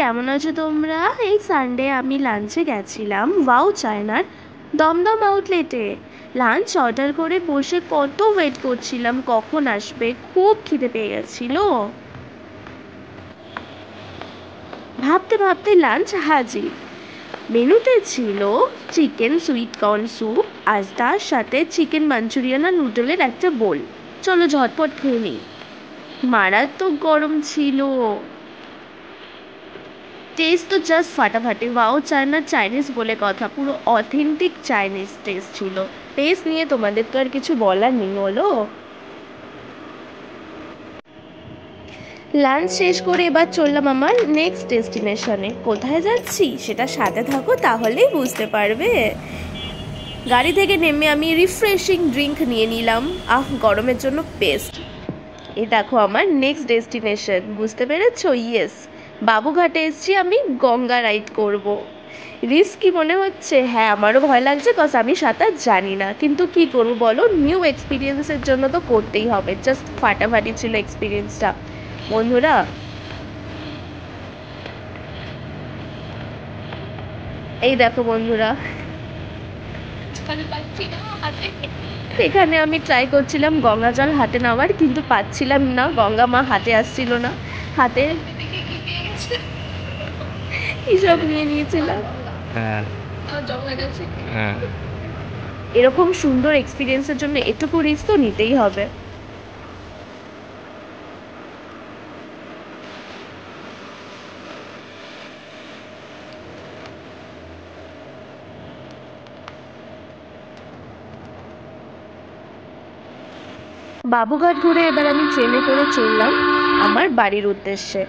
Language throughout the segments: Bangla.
কেমন আছো তোমরা? এই সানডে আমি লাঞ্চে গেছিলাম ওয়াও চায়নার দমদম আউটলেটে। লাঞ্চ অর্ডার করে বসে কত ওয়েট করছিলাম কখন আসবে, খুব খিদে পেয়ে গেছিল। ভাবতে ভাবতে লাঞ্চ হাজির। মেনুতে ছিল চিকেন সুইট কর্ন স্যুপ আর তার সাথে চিকেন মাঞ্চুরিয়ান আর নুডলের একটা বোল। চলো ঝটপট খেয়ে নিই। মারাত্মক গরম ছিল। টেস্ট তো জাস্ট ফাটাফাটি। ওয়াও চায়না চাইনিজ বলে কথা, পুরো অথেন্টিক চাইনিজ টেস্ট ছিল। টেস্ট নিয়ে তোমাদের তো আর কিছু বলার নেই হলো। লাঞ্চ শেষ করে এবার চললাম আমার নেক্সট ডেস্টিনেশনে। কোথায় যাচ্ছি সেটা সাথে থাকো, তাহলেই বুঝতে পারবে। গাড়ি থেকে নেমে আমি রিফ্রেশিং ড্রিঙ্ক নিয়ে নিলাম। গরমের জন্য বেস্ট। এই দেখো আমার নেক্সট ডেস্টিনেশন, বুঝতে পেরেছো? ইয়েস, বাবুঘাটে এসেছি আমি গঙ্গা রাইড করব। রিস্কি মনে হচ্ছে, হ্যাঁ আমারও ভয় লাগছে, কজ আমি সাঁতার জানি না, কিন্তু কি করবো বলো, নিউ এক্সপিরিয়েন্সের জন্য তো করতেই হবে। জাস্ট ফাটাফাটি ছিল এক্সপিরিয়েন্সটা বন্ধুরা। এই দেখো বন্ধুরা, এখানে আমি ট্রাই করছিলাম গঙ্গা জল হাতে নেওয়ার, কিন্তু পাচ্ছিলাম না, গঙ্গা মা হাতে আসছিল না। হাতে এইসব নিয়ে নিয়েছিলাম। এরকম সুন্দর এক্সপিরিয়েন্সের জন্য এটুকু রিস্ক তো নিতেই হবে। বাবুঘাট ঘুরে এবার আমি ট্রেনে করে চললাম আমার বাড়ির উদ্দেশ্যে।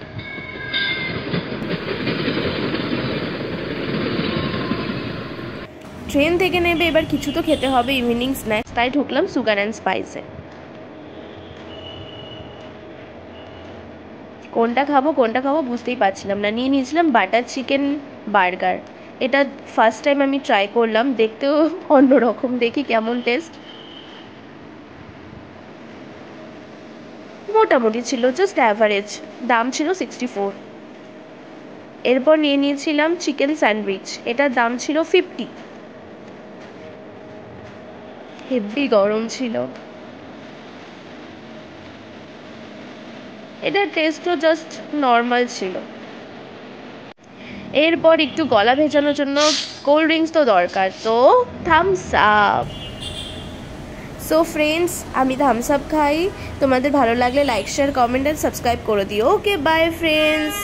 ট্রেন থেকে নেবে এবার কিছু তো খেতে হবে, ইভিনিং স্ন্যাক্স, তাই ঢুকলাম সুগার অ্যান্ড স্পাইসে। কোনটা খাবো বুঝতেই পারছিলাম না। নিয়ে নিয়েছিলাম বাটার চিকেন বার্গার। এটা ফার্স্ট টাইম আমি ট্রাই করলাম, দেখতেও অন্যরকম, দেখি কেমন টেস্ট। মোটামুটি ছিল, জাস্ট অ্যাভারেজ। দাম ছিল 64। এরপর নিয়ে নিয়েছিলাম চিকেন স্যান্ডউইচ, এটার দাম ছিল 50। হেভি গরম ছিল। এটার টেস্টও জাস্ট নর্মাল ছিল। এরপর একটু গলা ভেজানোর জন্য কোল্ড ড্রিঙ্কস তো দরকার, তো থামস আপ। সো ফ্রেন্ডস, আমি থামস আপ খাই। তোমাদের ভালো লাগলে like share comment and subscribe করে দিও। Okay bye friends.